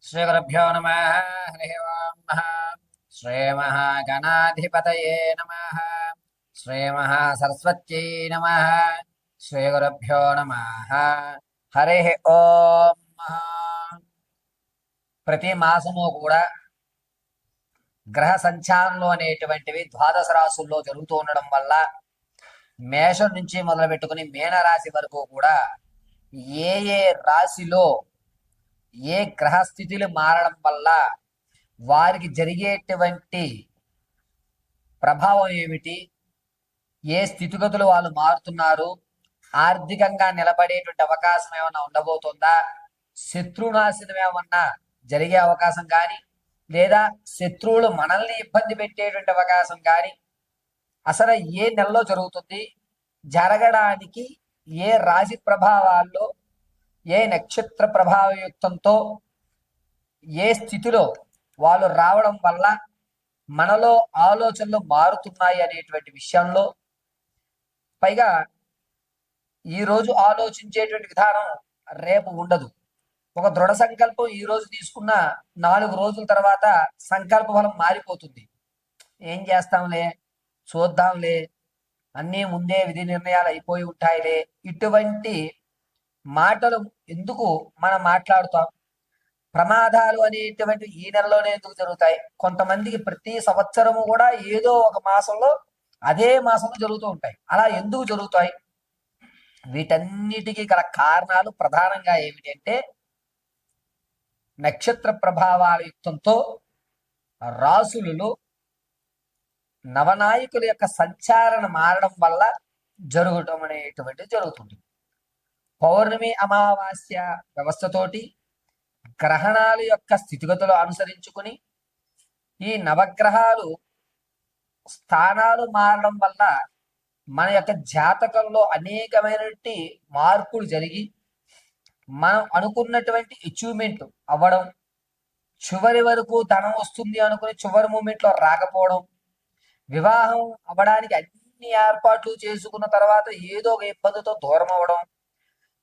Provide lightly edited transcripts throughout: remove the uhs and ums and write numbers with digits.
श्रीगुरुभ्यो नमः। हरिः ओम्। श्रीमहागणाधिपतये नमः। श्रीमहासरस्वत्यै नमः। श्रीगुरुभ्यो नमः। हरिः ओम्। ప్రతి మాసము కూడా గ్రహ సంచారంలో అనేటువంటివి ద్వాదశ రాశుల్లో జరుగుతూ ఉండడం వల్ల మేషం నుంచి మొదలు పెట్టుకుని మీనరాశి వరకు కూడా ఏ ఏ రాశిలో ఏ గ్రహస్థితులు మారడం వల్ల వారికి జరిగేటువంటి ప్రభావం ఏమిటి, ఏ స్థితిగతులు వాళ్ళు మారుతున్నారు, ఆర్థికంగా నిలబడేటువంటి అవకాశం ఏమన్నా ఉండబోతుందా, శత్రునాశనం ఏమన్నా జరిగే అవకాశం కానీ, లేదా శత్రువులు మనల్ని ఇబ్బంది పెట్టేటువంటి అవకాశం కానీ అసలు ఏ నెలలో జరుగుతుంది, జరగడానికి ఏ రాశి ప్రభావాల్లో ఏ నక్షత్ర ప్రభావయుక్తంతో ఏ స్థితిలో వాళ్ళు రావడం వల్ల మనలో ఆలోచనలు మారుతున్నాయి అనేటువంటి విషయంలో, పైగా ఈరోజు ఆలోచించేటువంటి విధానం రేపు ఉండదు. ఒక దృఢ సంకల్పం ఈ రోజు తీసుకున్న 4 రోజుల తర్వాత సంకల్ప ఫలం మారిపోతుంది. ఏం చేస్తాంలే, చూద్దాంలే, అన్నీ ముందే విధి నిర్ణయాలు అయిపోయి ఉంటాయిలే, ఇటువంటి మాటలు ఎందుకు మనం మాట్లాడుతాం? ప్రమాదాలు అనేటువంటి ఈ నెలలోనే ఎందుకు జరుగుతాయి? కొంతమందికి ప్రతి సంవత్సరము కూడా ఏదో ఒక మాసంలో అదే మాసంలో జరుగుతూ ఉంటాయి. అలా ఎందుకు జరుగుతాయి? వీటన్నిటికీ గల కారణాలు ప్రధానంగా ఏమిటంటే, నక్షత్ర ప్రభావాల యుక్తంతో రాసులలో నవనాయకుల యొక్క సంచారణ మారడం వల్ల జరగటం అనేటువంటిది జరుగుతుంది. పౌర్ణమి అమావాస్య వ్యవస్థతోటి గ్రహణాల యొక్క స్థితిగతులు అనుసరించుకుని ఈ నవగ్రహాలు స్థానాలు మారడం వల్ల మన యొక్క జాతకంలో అనేకమైనటువంటి మార్పులు జరిగి మనం అనుకున్నటువంటి అచీవ్మెంట్ అవ్వడం, చివరి వరకు ధనం వస్తుంది అనుకుని చివరి మూమెంట్లో రాకపోవడం, వివాహం అవ్వడానికి అన్ని ఏర్పాట్లు చేసుకున్న తర్వాత ఏదో ఒక ఇబ్బందితో దూరం అవ్వడం,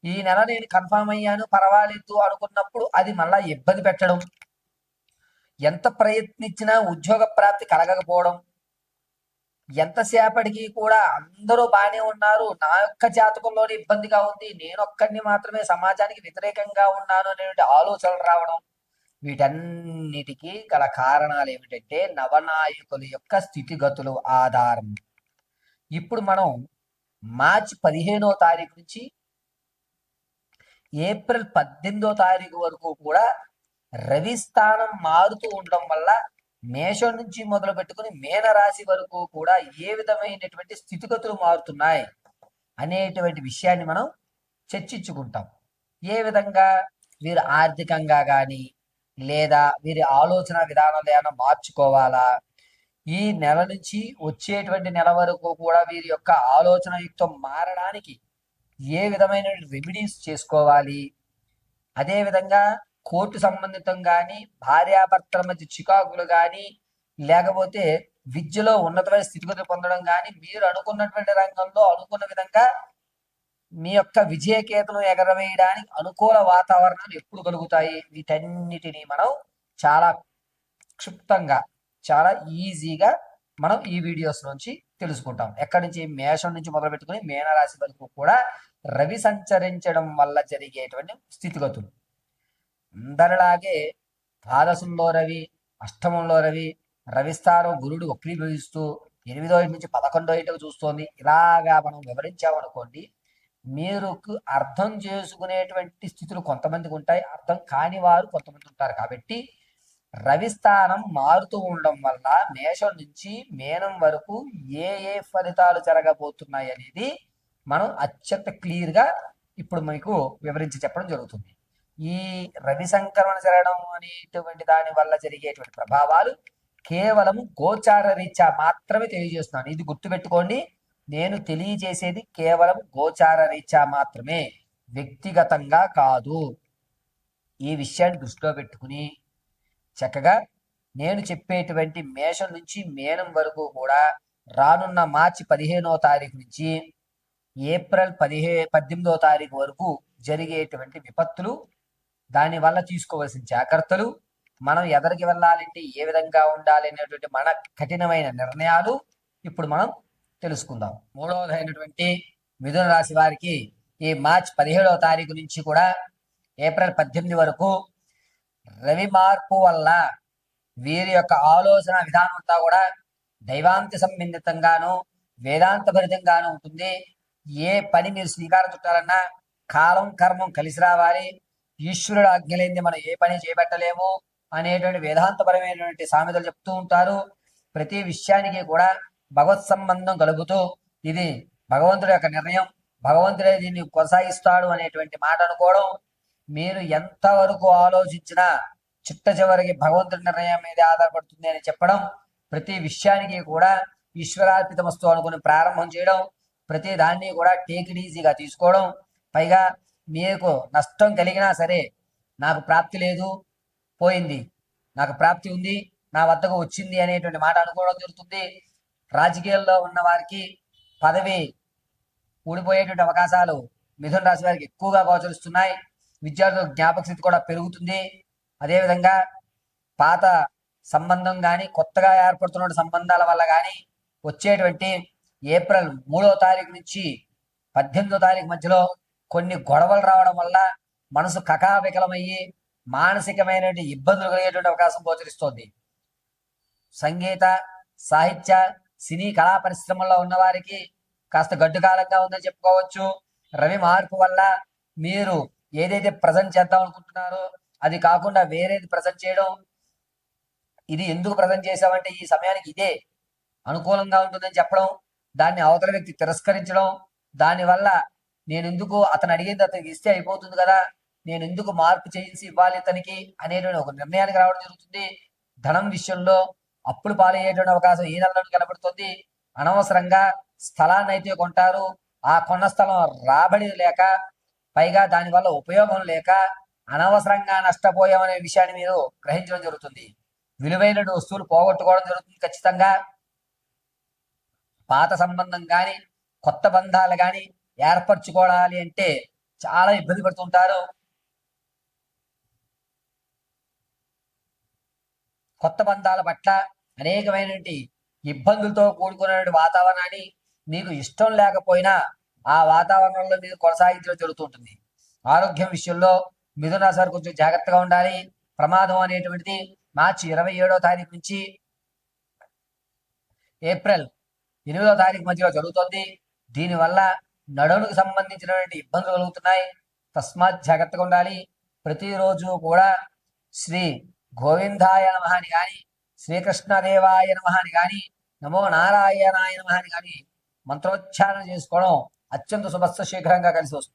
ఈ నెల నేను కన్ఫామ్ అయ్యాను పర్వాలేదు అనుకున్నప్పుడు అది మళ్ళా ఇబ్బంది పెట్టడం, ఎంత ప్రయత్నించినా ఉద్యోగ ప్రాప్తి కలగకపోవడం, ఎంతసేపటికి కూడా అందరూ బాగానే ఉన్నారు, నా యొక్క జాతకంలోనే ఇబ్బందిగా ఉంది, నేనొక్కడిని మాత్రమే సమాజానికి వ్యతిరేకంగా ఉన్నాను అనేటువంటి ఆలోచనలు రావడం, వీటన్నిటికీ గల కారణాలు ఏమిటంటే నవనాయకుల యొక్క స్థితిగతులు ఆధారం. ఇప్పుడు మనం మార్చి 15వ తారీఖు నుంచి ఏప్రిల్ 18వ తారీఖు వరకు కూడా రవి స్థానం మారుతూ ఉండడం వల్ల మేషం నుంచి మొదలు పెట్టుకుని మీనరాశి వరకు కూడా ఏ విధమైనటువంటి స్థితిగతులు మారుతున్నాయి అనేటువంటి విషయాన్ని మనం చర్చించుకుంటాం. ఏ విధంగా వీరు ఆర్థికంగా కానీ లేదా వీరి ఆలోచన విధానాలు ఏమైనా మార్చుకోవాలా, ఈ నెల నుంచి వచ్చేటువంటి నెల వరకు కూడా వీరి యొక్క ఆలోచన యుక్తం మారడానికి ఏ విధమైన రెమెడీస్ చేసుకోవాలి, అదేవిధంగా కోర్టు సంబంధితం కానీ, భార్యాభర్తల మధ్య చికాకులు కానీ, లేకపోతే విద్యలో ఉన్నతమైన స్థితిగతులు పొందడం కానీ, మీరు అనుకున్నటువంటి రంగంలో అనుకున్న విధంగా మీ యొక్క విజయకేతను ఎగరవేయడానికి అనుకూల వాతావరణాలు ఎప్పుడు కలుగుతాయి, వీటన్నిటినీ మనం చాలా క్షుప్తంగా చాలా ఈజీగా మనం ఈ వీడియోస్ నుంచి తెలుసుకుంటాం. ఎక్కడి నుంచి? మేషం నుంచి మొదలు పెట్టుకుని మీనరాశి వరకు కూడా రవి సంచరించడం వల్ల జరిగేటువంటి స్థితిగతులు. అందరిలాగే ద్వాదశంలో రవి, అష్టమంలో రవి, రవిస్థానం గురుడు వక్రీభవిస్తూ 8వ ఇంటి నుంచి 11వ ఇంటికి చూస్తోంది. ఇలాగా మనం వివరించామనుకోండి, మీరు అర్థం చేసుకునేటువంటి స్థితులు కొంతమందికి ఉంటాయి, అర్థం కాని వారు కొంతమంది ఉంటారు. కాబట్టి రవిస్థానం మారుతూ ఉండడం వల్ల మేషం నుంచి మీనం వరకు ఏ ఏ ఫలితాలు జరగబోతున్నాయి అనేది మనం అత్యంత క్లియర్గా ఇప్పుడు మీకు వివరించి చెప్పడం జరుగుతుంది. ఈ రవి సంక్రమణ జరగడం అనేటువంటి దాని వల్ల జరిగేటువంటి ప్రభావాలు కేవలం గోచార రీత్యా మాత్రమే తెలియజేస్తున్నాను. ఇది గుర్తుపెట్టుకోండి, నేను తెలియజేసేది కేవలం గోచార రీత్యా మాత్రమే, వ్యక్తిగతంగా కాదు. ఈ విషయాన్ని దృష్టిలో పెట్టుకుని చక్కగా నేను చెప్పేటువంటి మేషం నుంచి మీనం వరకు కూడా రానున్న మార్చి 15వ తారీఖు నుంచి ఏప్రిల్ 18వ తారీఖు వరకు జరిగేటువంటి విపత్తులు దానివల్ల తీసుకోవాల్సిన జాగ్రత్తలు, మనం ఎదరికి వెళ్ళాలంటే ఏ విధంగా ఉండాలి అనేటువంటి మన కఠినమైన నిర్ణయాలు ఇప్పుడు మనం తెలుసుకుందాం. మూడవదైనటువంటి మిథున రాశి వారికి ఈ మార్చి 17వ తారీఖు నుంచి కూడా ఏప్రిల్ 18 వరకు రవి మార్పు వల్ల వీరి యొక్క ఆలోచన విధానం అంతా కూడా దైవాంత సంబంధితంగాను వేదాంత భరితంగాను ఉంటుంది. ఏ పని మీరు శ్రీకారం చుట్టాలన్నా కాలం కర్మం కలిసి రావాలి, ఈశ్వరుడు ఆజ్ఞలేంది మనం ఏ పని చేపట్టలేము అనేటువంటి వేదాంతపరమైనటువంటి సామెతలు చెప్తూ ఉంటారు. ప్రతి విషయానికి కూడా భగవత్ సంబంధం కలుగుతూ ఇది భగవంతుడి యొక్క నిర్ణయం, భగవంతుడే దీన్ని కొనసాగిస్తాడు అనేటువంటి మాట అనుకోవడం, మీరు ఎంతవరకు ఆలోచించినా చిట్ట చివరికి భగవంతుడి నిర్ణయం మీద ఆధారపడుతుంది అని చెప్పడం, ప్రతి విషయానికి కూడా ఈశ్వరార్పితమస్తు అనుకుని ప్రారంభం చేయడం, ప్రతి దాన్ని కూడా టేక్ ఇట్ ఈజీగా తీసుకోవడం, పైగా మీకు నష్టం కలిగినా సరే నాకు ప్రాప్తి లేదు, పోయింది, నాకు ప్రాప్తి ఉంది, నా వద్దకు వచ్చింది అనేటువంటి మాట అనుకోవడం జరుగుతుంది. రాజకీయాల్లో ఉన్న వారికి పదవి ఊడిపోయేటువంటి అవకాశాలు మిథున రాశి వారికి ఎక్కువగా గోచరిస్తున్నాయి. విద్యార్థులకు జ్ఞాపక స్థితి కూడా పెరుగుతుంది. అదేవిధంగా పాత సంబంధం కానీ కొత్తగా ఏర్పడుతున్న సంబంధాల వల్ల కానీ వచ్చేటువంటి ఏప్రిల్ 3వ తారీఖు నుంచి 18వ తారీఖు మధ్యలో కొన్ని గొడవలు రావడం వల్ల మనసు కకావికలమయ్యి మానసికమైనటువంటి ఇబ్బందులు కలిగేటువంటి అవకాశం గోచరిస్తోంది. సంగీత, సాహిత్య, సినీ కళా పరిశ్రమల్లో ఉన్న వారికి కాస్త గడ్డు కాలంగా ఉందని చెప్పుకోవచ్చు. రవి మార్పు వల్ల మీరు ఏదైతే ప్రజెంట్ చేద్దాం అనుకుంటున్నారో అది కాకుండా వేరేది ప్రజెంట్ చేయడం, ఇది ఎందుకు ప్రజెంట్ చేసామంటే ఈ సమయానికి ఇదే అనుకూలంగా ఉంటుందని చెప్పడం, దాన్ని అవతల వ్యక్తి తిరస్కరించడం, దానివల్ల నేను ఎందుకు అతను అడిగింది అతనికి ఇస్తే అయిపోతుంది కదా, నేను ఎందుకు మార్పు చేసి ఇవ్వాలి అతనికి అనేటువంటి ఒక నిర్ణయానికి రావడం జరుగుతుంది. ధనం విషయంలో అప్పులు పాలయ్యేటువంటి అవకాశం ఈ నెలలో కనబడుతుంది. అనవసరంగా స్థలాన్ని అయితే కొంటారు, ఆ కొన్న స్థలం రాబడి లేక పైగా దానివల్ల ఉపయోగం లేక అనవసరంగా నష్టపోయామనే విషయాన్ని మీరు గ్రహించడం జరుగుతుంది. విలువైన వస్తువులు పోగొట్టుకోవడం జరుగుతుంది. ఖచ్చితంగా పాత సంబంధం కానీ కొత్త బంధాలు కానీ ఏర్పరచుకోవాలి అంటే చాలా ఇబ్బంది పడుతుంటారు. కొత్త బంధాల పట్ల అనేకమైనటువంటి ఇబ్బందులతో కూడుకున్నటువంటి వాతావరణాన్ని మీకు ఇష్టం లేకపోయినా ఆ వాతావరణంలో మీరు కొనసాగించడం జరుగుతుంటుంది. ఆరోగ్యం విషయంలో మిథున రాశి వారు కొంచెం జాగ్రత్తగా ఉండాలి. ప్రమాదం అనేటువంటిది మార్చి 27వ తారీఖు నుంచి ఏప్రిల్ 8వ తారీఖు మధ్యలో జరుగుతుంది. దీనివల్ల నడుముకు సంబంధించినటువంటి ఇబ్బందులు కలుగుతున్నాయి. తస్మాత్ జాగ్రత్తగా ఉండాలి. ప్రతిరోజు కూడా శ్రీ గోవిందాయ నమః అని కానీ, శ్రీకృష్ణదేవాయ నమః అని కానీ, నమో నారాయణాయ నమః అని కానీ మంత్రోచ్చారణ చేసుకోవడం అత్యంత శుభస్త శీఘ్రంగా కలిసి వస్తుంది.